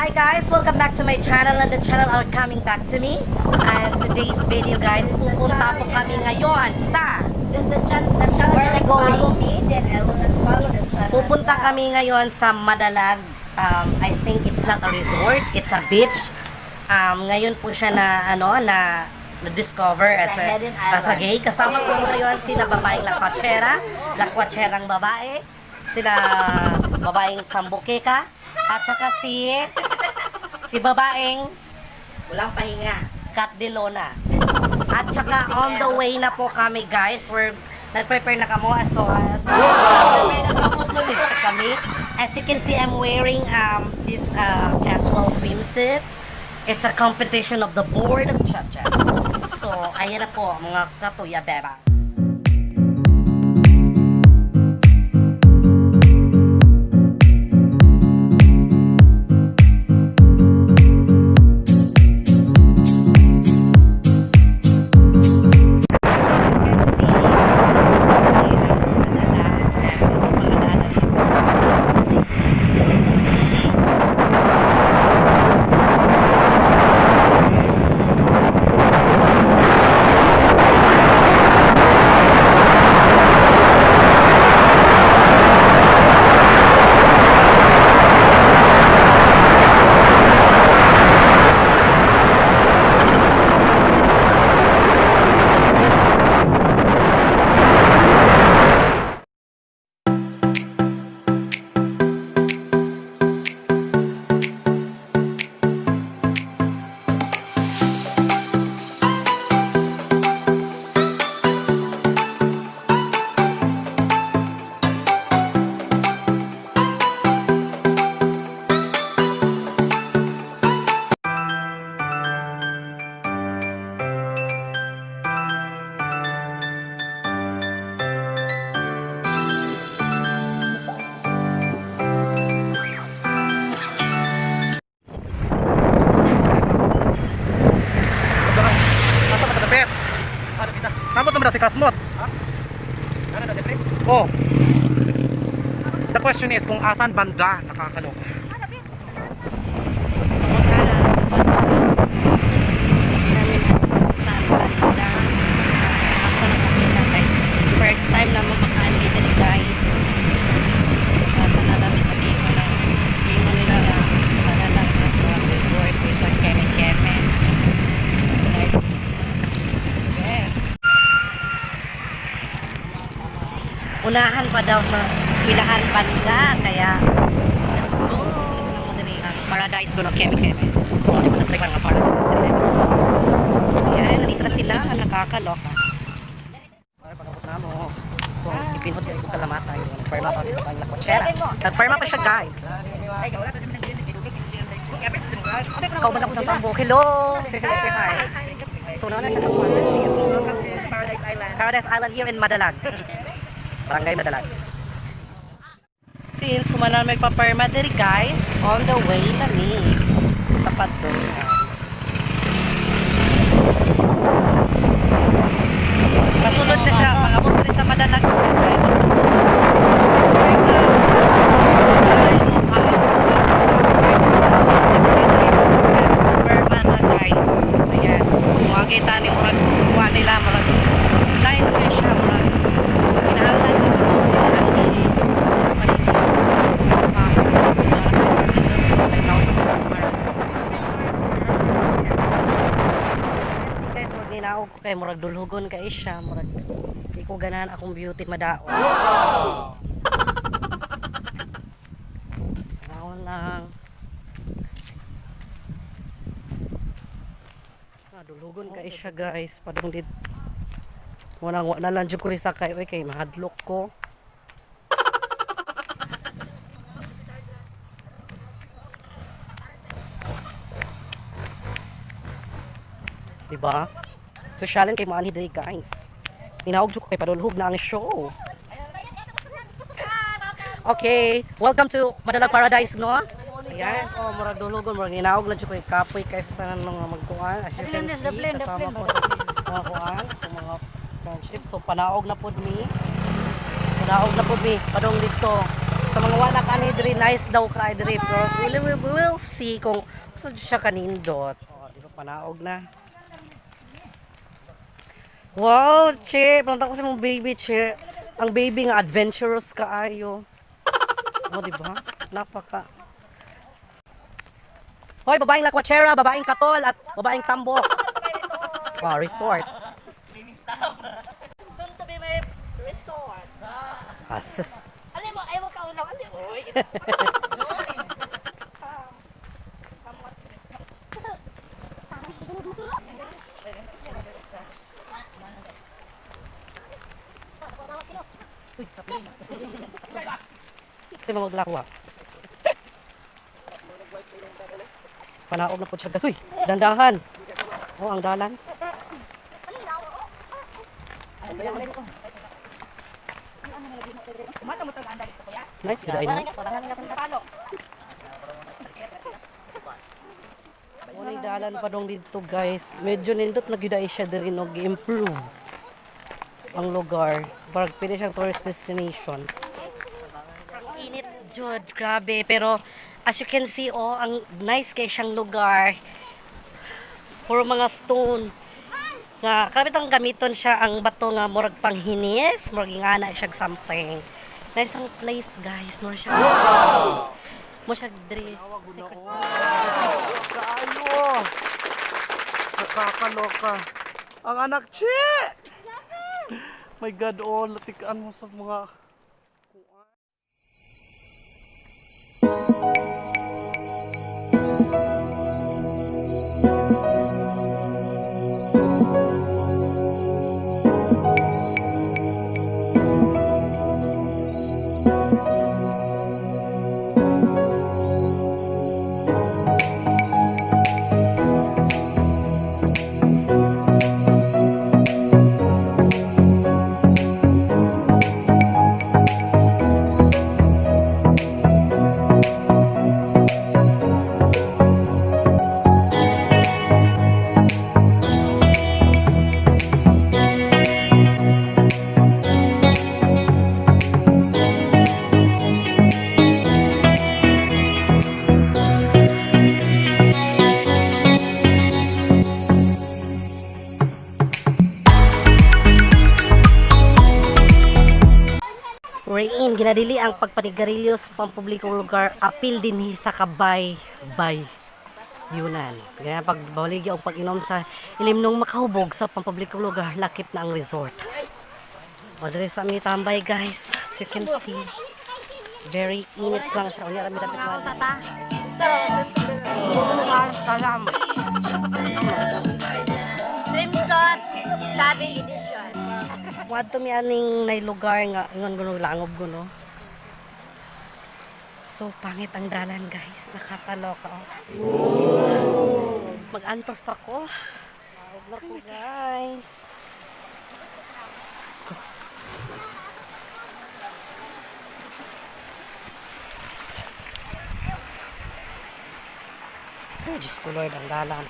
Hi guys, welcome back to my channel and the channel are coming back to me. And today's video guys, pupunta po kami ngayon sa Where are we going? me, then I will not follow the channel. Pupunta kami ngayon sa Madalag. I think it's not a resort, it's a beach. Ngayon po siya na-discover as a gay. Kasama po ngayon sila babaeng lakwatsera, babae, sila babaeng tambukeka, at saka si babaeng Walang pahinga. Kat de Lona. At saka on the way na po kami guys. We're nag-prepare na kamo kami. As you can see, I'm wearing this casual swimsuit. It's a competition of the board of judges. So, ayan na po mga katuya beba. Sambot naman si Kasmot. Oh. The question is kung asan banda nakakano. First time na makakaan dito ni guys. Sa nalamit na dito na dito nila na Madalag resort with Keme. Unahan pa daw sa eskwelahan banda, kaya let's go. Paradise ko no Keme. Hindi ko na sila nga paradise. Ayan, nandito na sila, nakakaloka. Ay, panabot na mo. So, ipinhod kayo kung kalamata yun. Nagparma pa si Kapang Lakwatsera. Nagparma pa siya, guys. Ikaw ba na ko sa tambok? Hello! Say hi. So, na siya sa message niya. Welcome to Paradise Island. Paradise Island here in Madalag. Barangay Madalag. Since kumana magpaparma diri guys, on the way kami. Tapat doon. Kasunod na siya, makabot rin sa Madalag. Parma na guys. Ayan. So, mga kita ni Murag, kuha nila, Murag. Nice na siya, Murag. Inahalan yun sa mga nila. Ninaog ko kay murag dulhugon kay siya, murag di ko ganahan akong beauty madaon. Naon lang. Dulhugon kay siya guys, padung dit. Wala lang jud ko rin sakay oy kay mahadlok ko. Diba? Sosyalan kay mga day guys. Tinawag ko kay padulhog na ang show. Okay, welcome to Madalag Paradise, no? Ayan, so murag dulhugon, murag ninawag lang ko kay kapoy kay sa mga magkuhan. As you can see, kasama po mga kuhan, mga friendship. So panaog na pod mi. Padong dito. Sa mga wala ka ni diri, nice daw ka diri. Pero we will see kung saan siya kanindot. Oh, di ba panaog na. Wow, che, planta ko sa mong baby, che. Ang baby nga adventurous kaayo. Oh, di ba? Napaka. Hoy, babaeng lakwachera, babaeng katol at babaeng tambok. Wow, resorts. Soon to be my resort. Asus. Alam mo, ayaw mo kaulang. Alam mo. Kasi maglakwa. Panaog na po siya. Uy, dandahan. Oh, ang dalan. Nice, sila ina. Wala dalan pa dong dito guys. Medyo nindot na gyud siya diri no gi-improve ang lugar. Parang pwede siyang tourist destination. Ang init jud, grabe. Pero as you can see, oh, ang nice kay siyang lugar. Puro mga stone. Nga, karabit ang gamiton siya ang bato nga murag panghinis, murag ingana siya something. Nice ang place, guys. Murag siya. Mo siya dress. Kaayo! Nakakaloka. Ang anak, Chi! My God, oh, latikaan mo sa mga... Wherein, ginadili ang pagpanigarilyo sa pampublikong lugar, apil din sa kabay, yunan. Ganyan, pagbaligya o pag-inom sa ilimnong makahubog sa pampublikong lugar, lakip na ang resort. O, dali sa aming tambay, guys. As you can see, very init lang siya. Unya, rami-rami ka. Swimsuit, chubby edition. Wadto mi aning nay lugar nga ngon guno langob guno. So pangit ang dalan guys, nakakaloka. Mag-antos pa ko. Tawag na ko guys. Ay, Diyos ko Lord, ang dalan.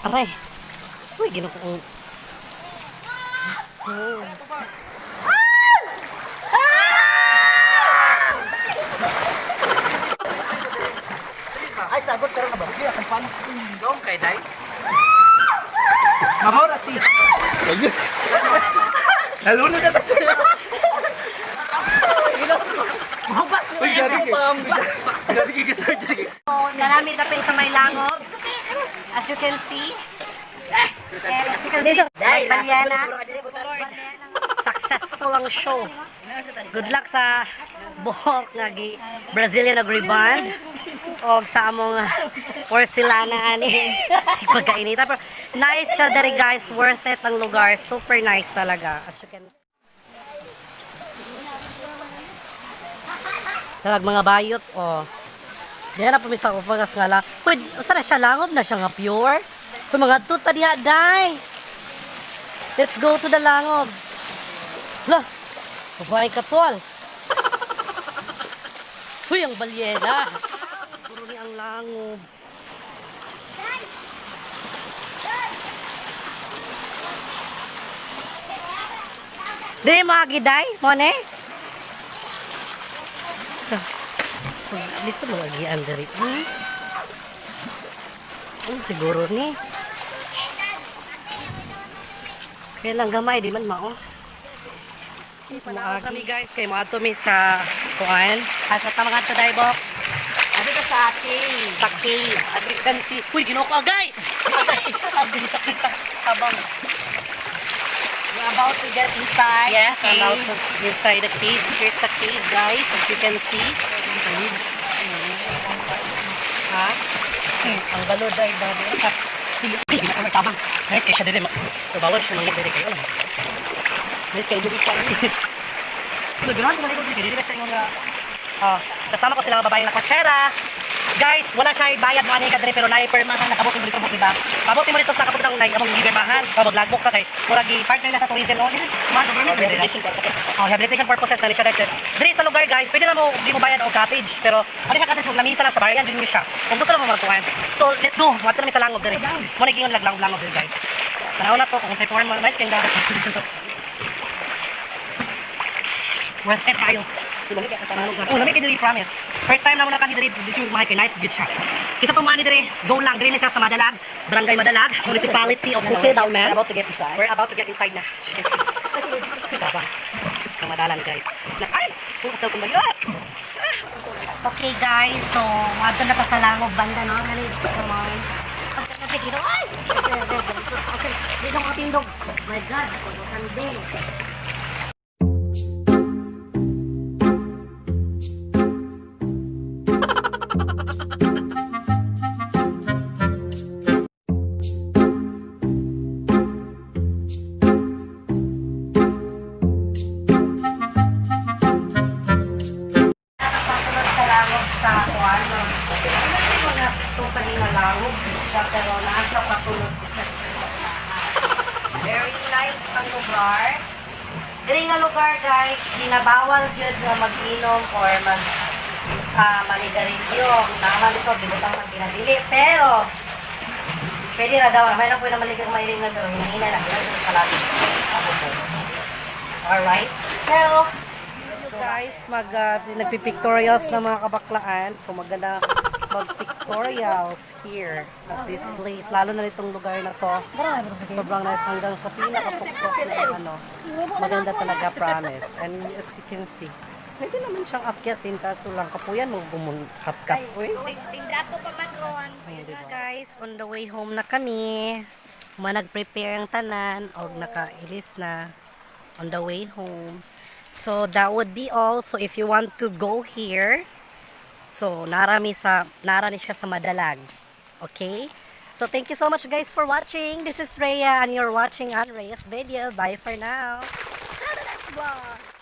Aray. Uy, gino ko ang... Stones. Ay, sagot ka rin ba? Hindi, akong paano doon kay Day? Mamaw na, ti. Nalunod na tayo. Mahubas mo Uy, gabi kikisar dyan. Naramid na sa may langob. As you can see. As you can see, Balyana. Successful ang show. Good luck sa buhok nga Brazilian agriband o sa among porcelana ani si pagkainita. Pero nice siya dari guys, worth it ang lugar, super nice talaga. As you can Talag mga bayot oh. Diyan na pumista ko pagas nga lang. Uy, saan na siya langob na siya nga pure? Uy, mga tuta diha, day. Let's go to the langob. Lah, babae katwal. Uy, ang balyena. Siguro ni ang langob. Dili mo agiday, mone? Liso mo agian diri. Siguro ni. Kaya lang gamay, di man mao. Kami guys, kay mga tumi sa kuan. Asa ta mga to daybok? Ano ka sa akin? Sa cave. As you can see. Uy, ginoo ko agay! Agay sa kita. Habang. We're about to get inside. Yes, the I'm out cave. to inside the cave. Here's the cave, guys. As you can see. Ha? Ang balod ay bago. Hindi na kami tabang. Guys, kaya siya dili. Bawal siya mangit dili kayo. Guys, kayo dili kayo. Nagano'n ko na likod dili. Dili sa inyo nga. Kasama ko sila mga babaeng nakotsera. Guys, wala siya bayad mo ani kadre pero naay permahan nakabot mo dito mo diba? Pabuti mo dito sa kaputang nay among gibermahan. Pag lagbok ka kay murag partner nila sa tourism no. Mga government rehabilitation purposes. Rehabilitation purposes na siya dito. Diri sa lugar guys, pwede na mo di mo bayad og cottage pero ano siya cottage mo lamisa lang siya bayan din siya. Kung gusto mo magkuhan. So, let's go. Wato na mi sa langob diri. Mo nagingon langob diri guys. Tanaw na to kung sa formal nice kay dapat. Worth it kayo. Oh, lamig kay diri promise. First time na mo na kami diri dito mahal kay nice good shot. Isa pa man diri, go lang diri na siya sa Madalag, Barangay Madalag, Municipality of Jose Dalman. We're about to get inside. We're about to get inside na. Kita ba? Sa Madalag guys. Ay, kung sa kumbayot. Okay guys, so wag na ta sa Langob banda no. Ano is come on. Pagkakapit dito. Ay! Okay, dito ang tindog. My God, kandeng. Nakapasunod sa langog sa ano. Ano yung mga tupali na langog siya pero nasa pasunod ko siya. Very nice ang lugar. Dili nga lugar guys, ginabawal gyud nga mag-inom or manigarilyo. Tama nito, binutang ng pinadili. Pero, pwede na daw. May na po na maligang mailing na pero hinahina na. Ganun sa palagi. Alright. So, guys, nagpipictorials na mga kabaklaan. So, maganda mag-pictorials here at this place. Lalo na itong lugar na to. Sobrang nice hanggang sa pinaka-pukpok na ano. Maganda talaga, promise. And as you can see, pwede naman siyang akyatin kaso lang kapuyan mo bumunkat-kat. Tindato pa man ron. Guys, on the way home na kami. Nag-prepare ang tanan o nakailis na on the way home. So that would be all. So if you want to go here, so narani siya sa Madalag. Okay? So thank you so much guys for watching. This is Rhea and you're watching on Rhea's video. Bye for now. Next vlog.